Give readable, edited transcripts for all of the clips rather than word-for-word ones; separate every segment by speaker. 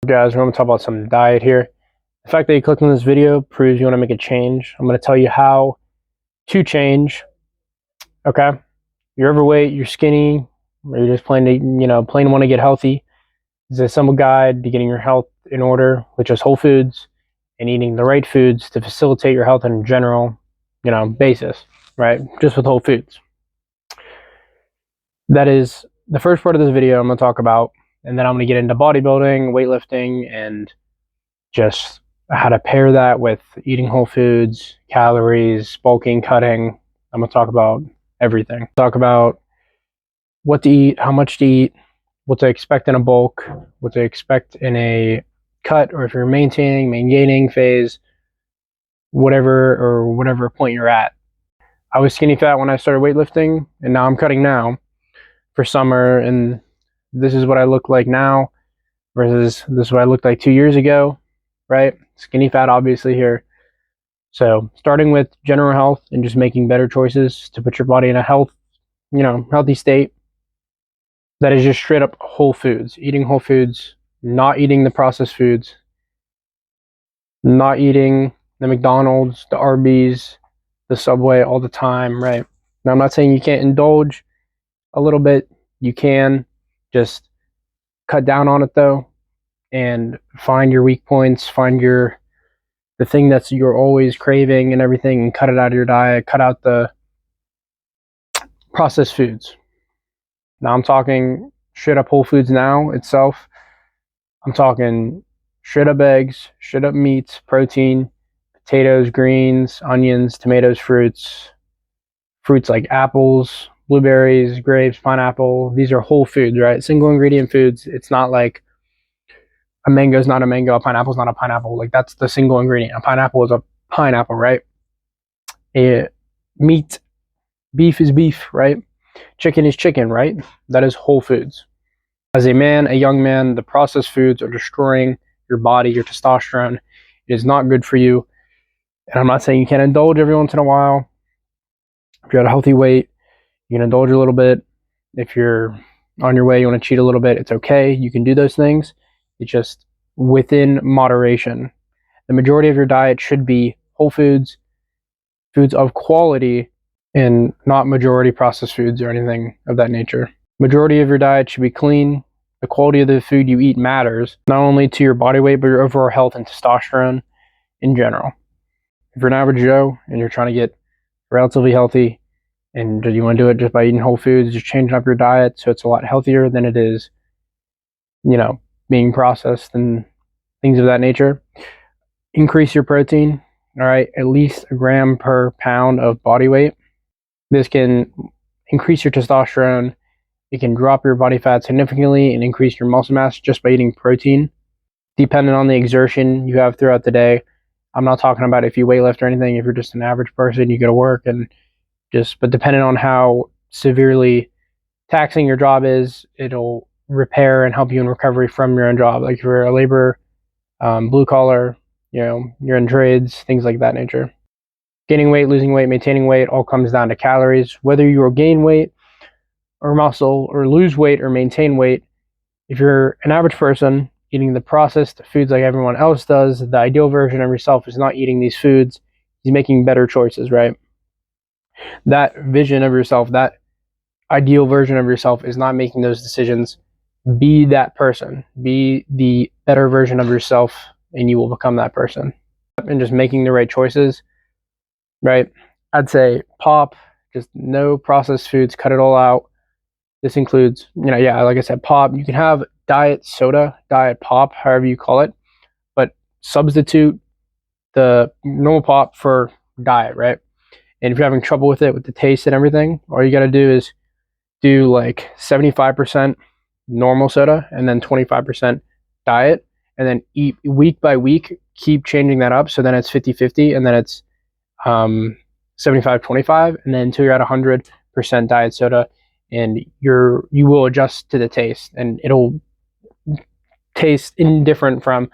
Speaker 1: Guys, we're going to talk about some diet here. The fact that you clicked on this video proves you want to make a change. I'm going to tell you how to change. Okay, you're overweight, you're skinny, or you're just plain want to get healthy. This is a simple guide to getting your health in order with just whole foods and eating the right foods to facilitate your health in general, basis, right? Just with whole foods. That is the first part of this video I'm going to talk about, and then I'm going to get into bodybuilding, weightlifting, and just how to pair that with eating whole foods, calories, bulking, cutting. I'm going to talk about everything. Talk about what to eat, how much to eat, what to expect in a bulk, what to expect in a cut, or if you're maintaining phase, whatever point you're at. I was skinny fat when I started weightlifting, and now I'm cutting now for summer, and this is what I look like now versus this is what I looked like 2 years ago, right? Skinny fat obviously here. So starting with general health and just making better choices to put your body in a healthy state. That is just straight up whole foods, eating whole foods, not eating the processed foods, not eating the McDonald's, the Arby's, the Subway all the time, right? Now, I'm not saying you can't indulge a little bit. You can just cut down on it though, and find your weak points, find the thing that's you're always craving and everything, and cut it out of your diet. Cut out the processed foods. Now I'm talking straight up whole foods now itself. I'm talking straight up eggs, straight up meats, protein, potatoes, greens, onions, tomatoes, fruits like apples, blueberries, grapes, pineapple. These are whole foods, right? Single ingredient foods. It's not like a mango is not a mango, a pineapple is not a pineapple. Like, that's the single ingredient. A pineapple is a pineapple, right? Meat, beef is beef, right? Chicken is chicken, right? That is whole foods. As a young man, the processed foods are destroying your body, your testosterone. It is not good for you. And I'm not saying you can't indulge every once in a while. If you're at a healthy weight, you can indulge a little bit. If you're on your way, you want to cheat a little bit, it's okay. You can do those things. It's just within moderation. The majority of your diet should be whole foods, foods of quality, and not majority processed foods or anything of that nature. Majority of your diet should be clean. The quality of the food you eat matters, not only to your body weight, but your overall health and testosterone in general. If you're an average Joe and you're trying to get relatively healthy, and you want to do it just by eating whole foods, just changing up your diet so it's a lot healthier than it is, being processed and things of that nature. Increase your protein, all right, at least 1 gram per pound of body weight. This can increase your testosterone. It can drop your body fat significantly and increase your muscle mass just by eating protein, depending on the exertion you have throughout the day. I'm not talking about if you weightlift or anything. If you're just an average person, you go to work but depending on how severely taxing your job is, it'll repair and help you in recovery from your own job. Like if you're a laborer, blue collar, you're in trades, things like that nature. Gaining weight, losing weight, maintaining weight, all comes down to calories. Whether you gain weight or muscle or lose weight or maintain weight, if you're an average person eating the processed foods like everyone else does, the ideal version of yourself is not eating these foods. He's making better choices, right? That vision of yourself, that ideal version of yourself, is not making those decisions. Be that person. Be the better version of yourself, and you will become that person. And just making the right choices, right? I'd say pop, just no processed foods, cut it all out. This includes, like I said, pop. You can have diet soda, diet pop, however you call it, but substitute the normal pop for diet, right? And if you're having trouble with it, with the taste and everything, all you got to do is do like 75% normal soda and then 25% diet, and then eat week by week. Keep changing that up, so then it's 50-50, and then it's 75-25, and then until you're at 100% diet soda, and you will adjust to the taste, and it'll taste indifferent from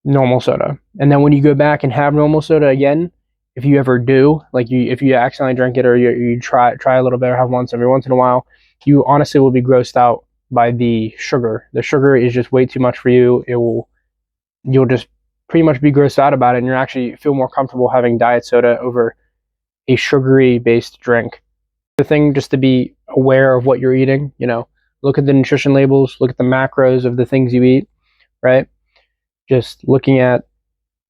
Speaker 1: normal soda. And then when you go back and have normal soda again, if you ever do, if you accidentally drink it, or you try a little bit, or have once every once in a while, you honestly will be grossed out by the sugar. The sugar is just way too much for you. It will you'll just pretty much be grossed out about it, and you actually feel more comfortable having diet soda over a sugary based drink. The thing just to be aware of what you're eating, look at the nutrition labels, look at the macros of the things you eat, right? Just looking at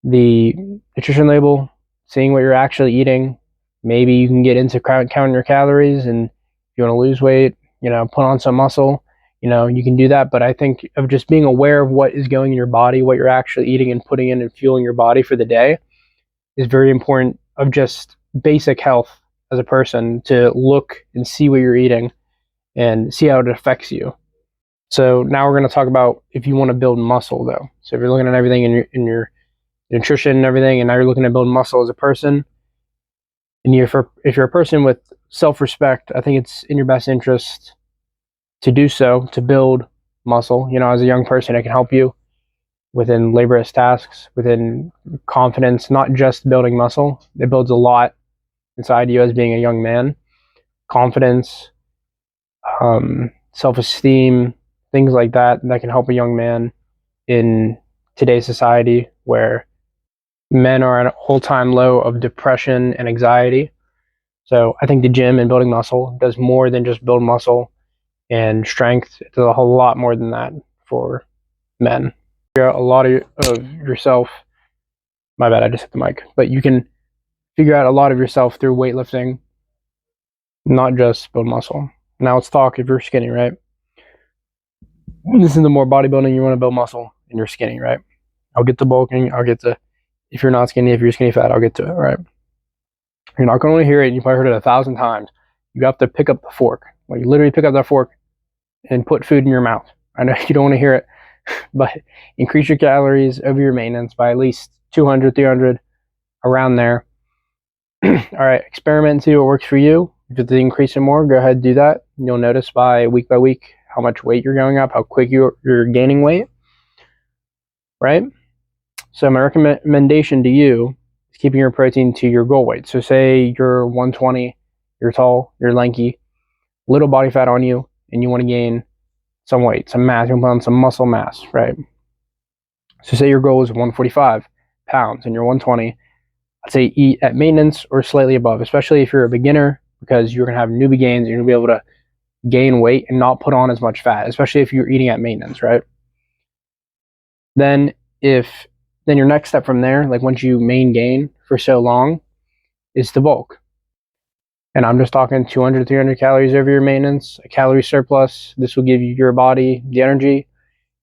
Speaker 1: the nutrition label, seeing what you're actually eating. Maybe you can get into counting your calories, and if you want to lose weight, put on some muscle, you can do that. But I think of just being aware of what is going in your body, what you're actually eating and putting in and fueling your body for the day is very important, of just basic health as a person, to look and see what you're eating and see how it affects you. So now we're going to talk about if you want to build muscle, though. So if you're looking at everything in your nutrition and everything, and now you're looking to build muscle as a person, and if you're a person with self-respect, I think it's in your best interest to do so, to build muscle. As a young person, it can help you within laborious tasks, within confidence, not just building muscle. It builds a lot inside you as being a young man. Confidence, self-esteem, things like that can help a young man in today's society, where men are at an all-time low of depression and anxiety. So I think the gym and building muscle does more than just build muscle and strength. It does a whole lot more than that for men. Figure out a lot of yourself. My bad, I just hit the mic. But you can figure out a lot of yourself through weightlifting, not just build muscle. Now let's talk if you're skinny, right? This is the more bodybuilding, you want to build muscle and you're skinny, right? I'll get to bulking. I'll get to, if you're not skinny, if you're skinny fat, I'll get to it, right? You're not going to hear it. You probably heard it 1,000 times. You have to pick up the fork. Like, you literally pick up that fork and put food in your mouth. I know you don't want to hear it, but increase your calories over your maintenance by at least 200, 300, around there. All right, experiment and see what works for you. If it's increasing more, go ahead and do that. You'll notice by week how much weight you're going up, how quick you're gaining weight, right? So my recommendation to you is keeping your protein to your goal weight. So say you're 120, you're tall, you're lanky, little body fat on you, and you want to gain some weight, some mass, you want to put on some muscle mass, right? So say your goal is 145 pounds and you're 120, I'd say eat at maintenance or slightly above, especially if you're a beginner, because you're going to have newbie gains. You're going to be able to gain weight and not put on as much fat, especially if you're eating at maintenance, right? Then your next step from there, like once you main gain for so long, is to bulk. And I'm just talking 200, 300 calories over your maintenance, a calorie surplus. This will give your body the energy,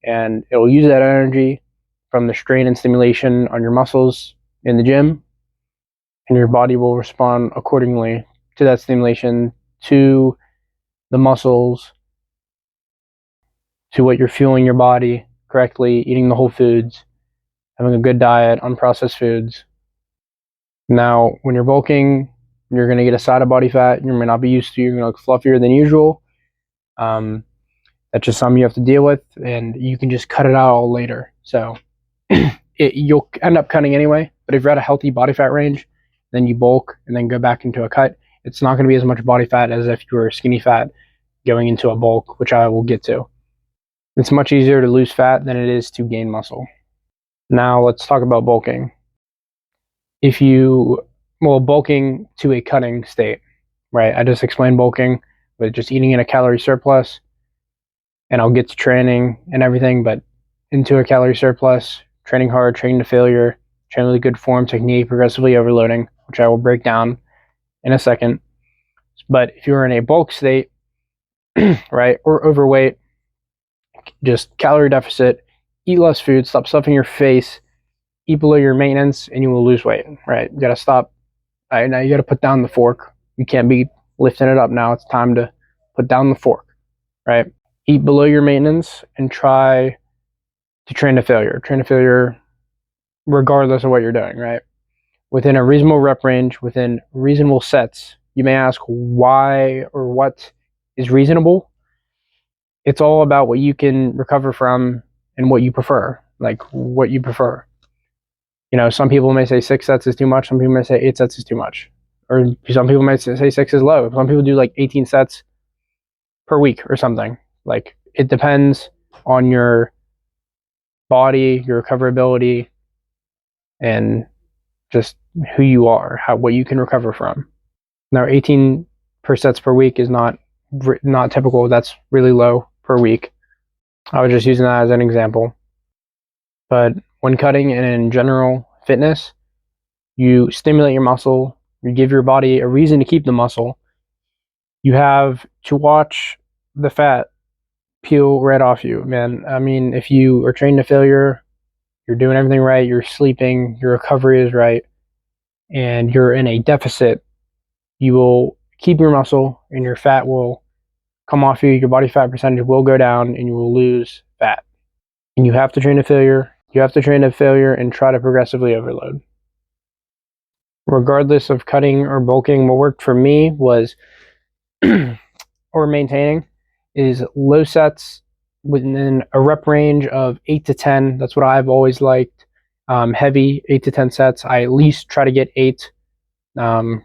Speaker 1: and it will use that energy from the strain and stimulation on your muscles in the gym, and your body will respond accordingly to that stimulation, to the muscles, to what you're fueling your body correctly, eating the whole foods, having a good diet, unprocessed foods. Now, when you're bulking, you're going to get a side of body fat you may not be used to. You're going to look fluffier than usual. That's just something you have to deal with, and you can just cut it out all later. So you'll end up cutting anyway, but if you're at a healthy body fat range, then you bulk and then go back into a cut, it's not going to be as much body fat as if you were skinny fat going into a bulk, which I will get to. It's much easier to lose fat than it is to gain muscle. Now let's talk about bulking. Bulking to a cutting state, right? I just explained bulking with just eating in a calorie surplus, and I'll get to training and everything, but into a calorie surplus, training hard, training to failure, training with good form technique, progressively overloading, which I will break down in a second. But if you're in a bulk state, right, or overweight, just calorie deficit, eat less food, stop stuffing your face, eat below your maintenance, and you will lose weight, right? You got to stop. Now you got to put down the fork. You can't be lifting it up now. It's time to put down the fork, right? Eat below your maintenance and try to train to failure. Train to failure regardless of what you're doing, right? Within a reasonable rep range, within reasonable sets. You may ask why or what is reasonable. It's all about what you can recover from and what you prefer, like what you prefer. Some people may say 6 sets is too much. Some people may say 8 sets is too much. Or some people may say 6 is low. Some people do like 18 sets per week or something. Like, it depends on your body, your recoverability, and just who you are, what you can recover from. Now, 18 per sets per week is not typical. That's really low per week. I was just using that as an example. But when cutting and in general fitness, you stimulate your muscle, you give your body a reason to keep the muscle. You have to watch the fat peel right off you, man. I mean, if you are trained to failure, you're doing everything right, you're sleeping, your recovery is right, and you're in a deficit, you will keep your muscle and your fat will come off you, your body fat percentage will go down, and you will lose fat. And you have to train to failure. You have to train to failure and try to progressively overload. Regardless of cutting or bulking, what worked for me was, or maintaining, is low sets within a rep range of 8 to 10. That's what I've always liked. Heavy 8 to 10 sets. I at least try to get 8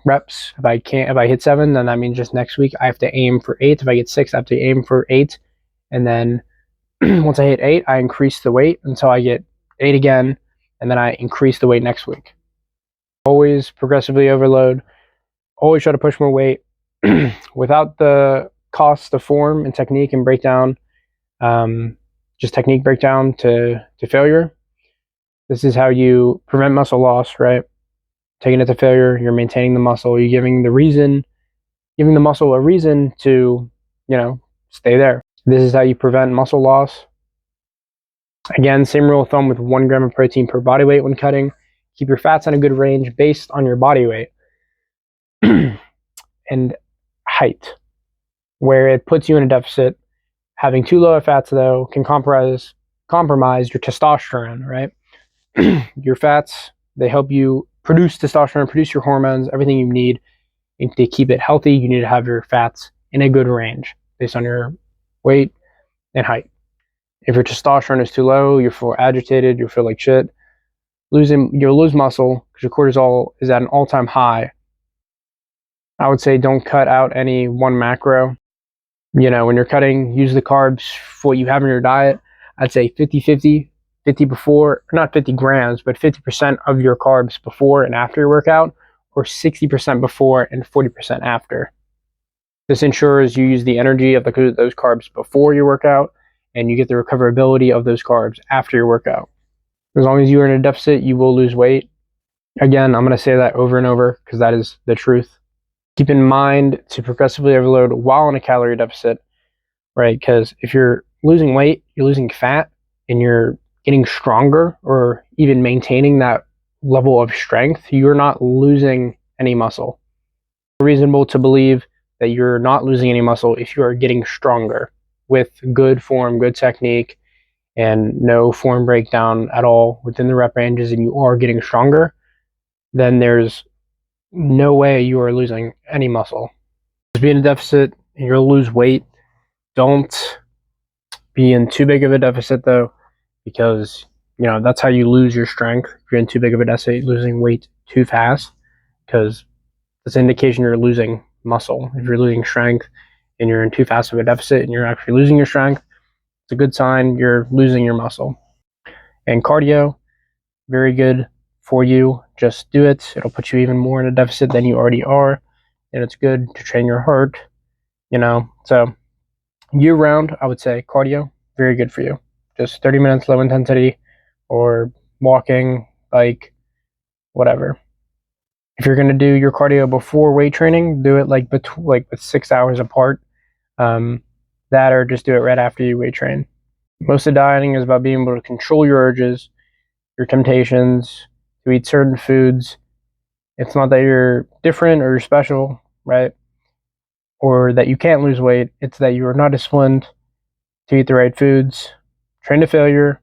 Speaker 1: reps. If I hit 7, then that means just next week I have to aim for 8. If I get 6, I have to aim for 8. And then once I hit 8, I increase the weight until I get 8 again, and then I increase the weight next week. Always progressively overload. Always try to push more weight without the cost of form and technique and breakdown. Just technique breakdown to failure. This is how you prevent muscle loss, right? Taking it to failure, you're maintaining the muscle, you're giving the muscle a reason to, stay there. This is how you prevent muscle loss. Again, same rule of thumb with 1 gram of protein per body weight when cutting. Keep your fats in a good range based on your body weight and height, where it puts you in a deficit. Having too low of fats, though, can compromise your testosterone, right? Your fats, they help you produce testosterone, produce your hormones, everything you need. And to keep it healthy, you need to have your fats in a good range based on your weight and height. If your testosterone is too low, you feel agitated, you feel like shit, you'll lose muscle because your cortisol is at an all-time high. I would say don't cut out any one macro. When you're cutting, use the carbs for what you have in your diet. I'd say 50-50, 50 before, not 50 grams, but 50% of your carbs before and after your workout, or 60% before and 40% after. This ensures you use the energy of those carbs before your workout, and you get the recoverability of those carbs after your workout. As long as you are in a deficit, you will lose weight. Again, I'm going to say that over and over because that is the truth. Keep in mind to progressively overload while in a calorie deficit, right? Because if you're losing weight, you're losing fat, and you're getting stronger or even maintaining that level of strength, you're not losing any muscle. It's reasonable to believe that you're not losing any muscle if you are getting stronger with good form, good technique, and no form breakdown at all within the rep ranges, and you are getting stronger, then there's no way you are losing any muscle. Just be in a deficit and you'll lose weight. Don't be in too big of a deficit though, because that's how you lose your strength. If you're in too big of a deficit, losing weight too fast, because that's an indication you're losing muscle. If you're losing strength and you're in too fast of a deficit and you're actually losing your strength, it's a good sign you're losing your muscle. And cardio, very good for you. Just do it. It'll put you even more in a deficit than you already are, and it's good to train your heart. So year round, I would say cardio, very good for you. Just 30 minutes, low intensity, or walking, bike, whatever. If you're going to do your cardio before weight training, do it like with 6 hours apart. That, or just do it right after you weight train. Most of dieting is about being able to control your urges, your temptations, to eat certain foods. It's not that you're different or you're special, right? Or that you can't lose weight. It's that you are not disciplined to eat the right foods, train to failure,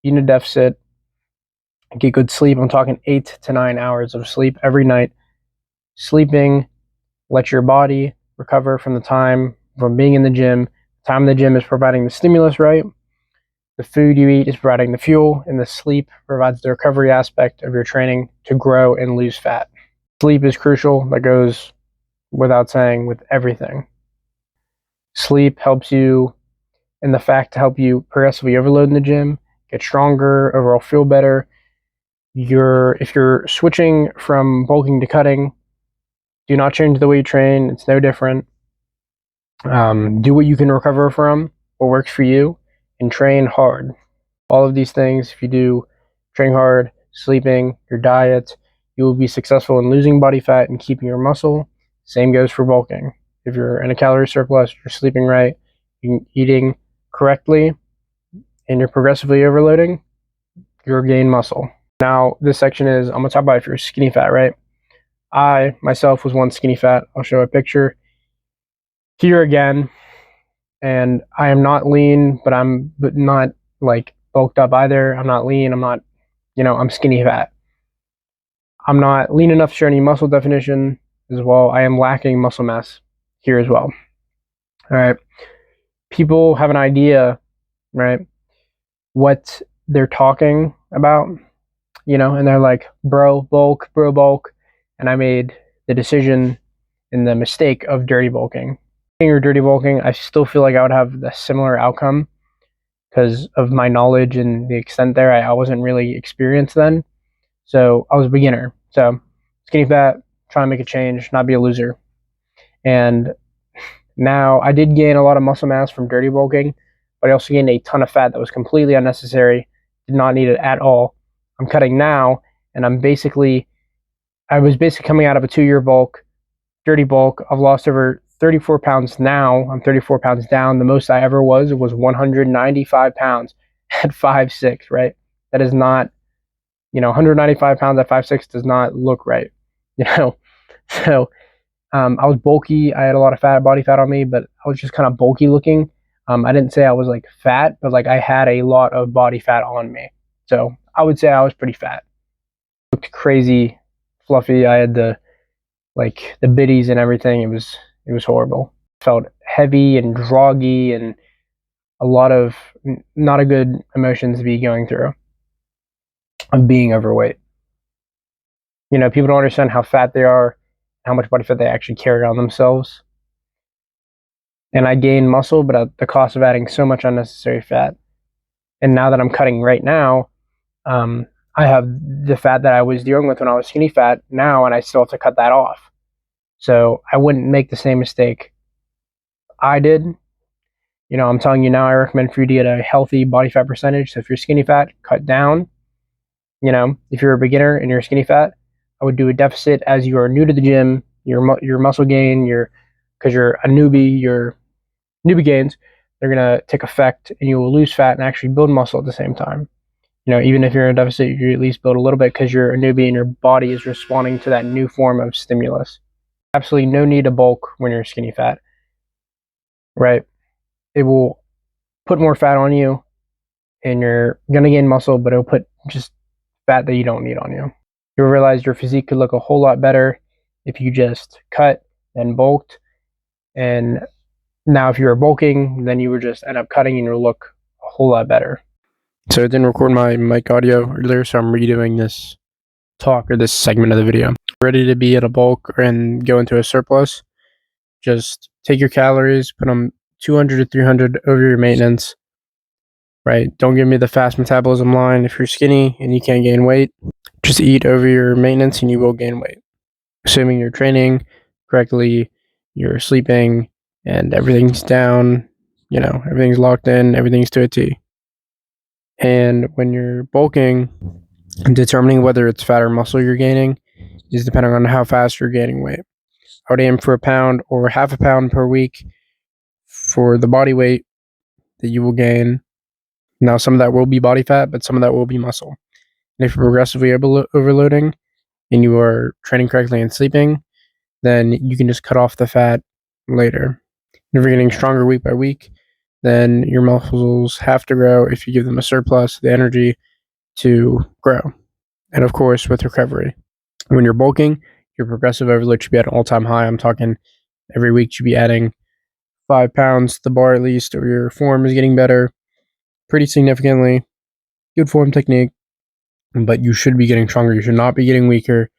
Speaker 1: eat in a deficit, get good sleep. I'm talking 8 to 9 hours of sleep every night. Sleeping, let your body recover from the time from being in the gym. The time in the gym is providing the stimulus, right? The food you eat is providing the fuel, and the sleep provides the recovery aspect of your training to grow and lose fat. Sleep is crucial. That goes without saying with everything. Sleep helps you, and the fact to help you progressively overload in the gym get stronger, overall feel better. If you're switching from bulking to cutting, do not change the way you train. It's no different. Do what you can recover from, what works for you, and train hard. All of these things, if you do train hard, sleeping, your diet, you will be successful in losing body fat and keeping your muscle. Same goes for bulking. If you're in a calorie surplus, you're sleeping right, you're eating correctly, and you're progressively overloading, you'll gain muscle. Now, this section is, I'm going to talk about if you're skinny fat, right? I, myself, was once skinny fat. I'll show a picture here again. And I am not lean, but I'm not like bulked up either. I'm not lean. I'm not, I'm skinny fat. I'm not lean enough to show any muscle definition as well. I am lacking muscle mass here as well. All right. People have an idea, right, what they're talking about, and they're like, bro bulk. And I made the decision and the mistake of dirty bulking. Or dirty bulking, I still feel like I would have a similar outcome because of my knowledge and the extent there. I wasn't really experienced then. So I was a beginner. So skinny fat, trying to make a change, not be a loser. And now I did gain a lot of muscle mass from dirty bulking, but I also gained a ton of fat that was completely unnecessary, did not need it at all. I'm cutting now, and I was basically coming out of a 2-year bulk, dirty bulk. I've lost over 34 pounds now. I'm 34 pounds down. The most I ever was 195 pounds at 5'6", right? That is not, 195 pounds at 5'6" does not look right, So I was bulky. I had a lot of body fat on me, but I was just kind of bulky looking. I didn't say I was like fat, but like I had a lot of body fat on me. So I would say I was pretty fat. Looked crazy, fluffy. I had the biddies and everything. It was horrible. Felt heavy and droggy and a lot of not a good emotions to be going through of being overweight. People don't understand how fat they are, how much body fat they actually carry on themselves. And I gained muscle, but at the cost of adding so much unnecessary fat. And now that I'm cutting right now, I have the fat that I was dealing with when I was skinny fat now, and I still have to cut that off. So I wouldn't make the same mistake I did. I'm telling you now, I recommend for you to get a healthy body fat percentage. So if you're skinny fat, cut down. If you're a beginner and you're skinny fat, I would do a deficit as you are new to the gym. Your muscle gain, because you're a newbie, your newbie gains, they're going to take effect and you will lose fat and actually build muscle at the same time. Even if you're in a deficit, you at least build a little bit because you're a newbie and your body is responding to that new form of stimulus. Absolutely no need to bulk when you're skinny fat, right? It will put more fat on you and you're going to gain muscle, but it'll put just fat that you don't need on you. You'll realize your physique could look a whole lot better if you just cut and bulked. And now if you were bulking, then you would just end up cutting and you'll look a whole lot better. So I didn't record my mic audio earlier, so I'm redoing this talk or this segment of the video. Ready to be at a bulk and go into a surplus, just take your calories, put them 200 to 300 over your maintenance, right? Don't give me the fast metabolism line. If you're skinny and you can't gain weight, just eat over your maintenance and you will gain weight. Assuming you're training correctly, you're sleeping, and everything's down, everything's locked in, everything's to a T. And when you're bulking, determining whether it's fat or muscle you're gaining is depending on how fast you're gaining weight. I would aim for 1 pound or half a pound per week for the body weight that you will gain. Now, some of that will be body fat, but some of that will be muscle. And if you're progressively overloading and you are training correctly and sleeping, then you can just cut off the fat later. And if you're getting stronger week by week, then your muscles have to grow if you give them a surplus, the energy to grow. And of course, with recovery. When you're bulking, your progressive overload should be at an all-time high. I'm talking every week you should be adding 5 pounds to the bar at least, or your form is getting better pretty significantly. Good form technique, but you should be getting stronger. You should not be getting weaker.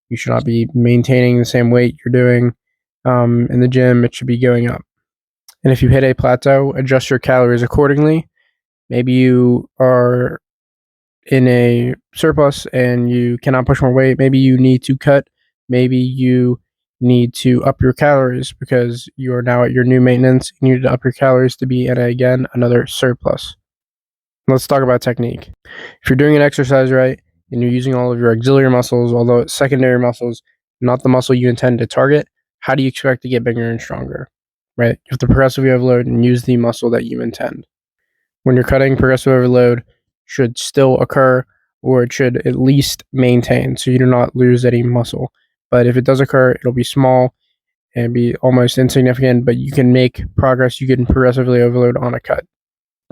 Speaker 1: You should not be maintaining the same weight you're doing in the gym. It should be going up. And if you hit a plateau, adjust your calories accordingly. Maybe you are in a surplus and you cannot push more weight, maybe you need to cut, maybe you need to up your calories because you are now at your new maintenance. You need to up your calories to be in, again, another surplus. Let's talk about technique. If you're doing an exercise right and you're using all of your auxiliary muscles, although it's secondary muscles, not the muscle you intend to target, how do you expect to get bigger and stronger? Right? You have to progressively overload and use the muscle that you intend. When you're cutting, progressive overload should still occur, or it should at least maintain so you do not lose any muscle. But if it does occur, it'll be small and be almost insignificant, but you can make progress. You can progressively overload on a cut.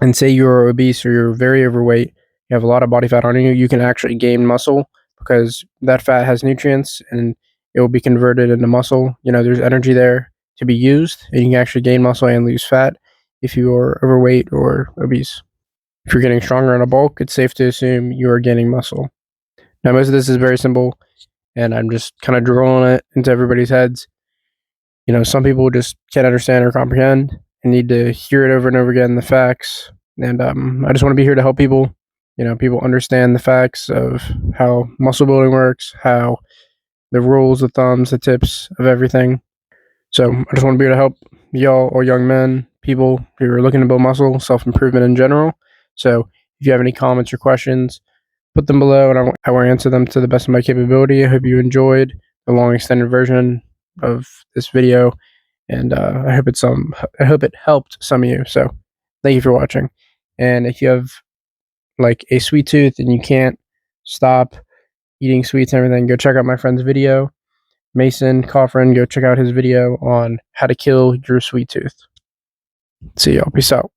Speaker 1: And say you're obese or you're very overweight, you have a lot of body fat on you, you can actually gain muscle because that fat has nutrients and it will be converted into muscle. There's energy there to be used, and you can actually gain muscle and lose fat if you are overweight or obese. If you're getting stronger in a bulk, it's safe to assume you are gaining muscle. Now, most of this is very simple, and I'm just kind of drilling it into everybody's heads. Some people just can't understand or comprehend and need to hear it over and over again, the facts. And I just want to be here to help people. People understand the facts of how muscle building works, how the rules, the thumbs, the tips of everything. So I just want to be here to help y'all, or young men, people who are looking to build muscle, self-improvement in general. So if you have any comments or questions, put them below, and I will answer them to the best of my capability. I hope you enjoyed the long extended version of this video, and I hope it helped some of you. So thank you for watching. And if you have like a sweet tooth and you can't stop eating sweets and everything, go check out my friend's video, Mason Coffrin. Go check out his video on how to kill your sweet tooth. See y'all. Peace out.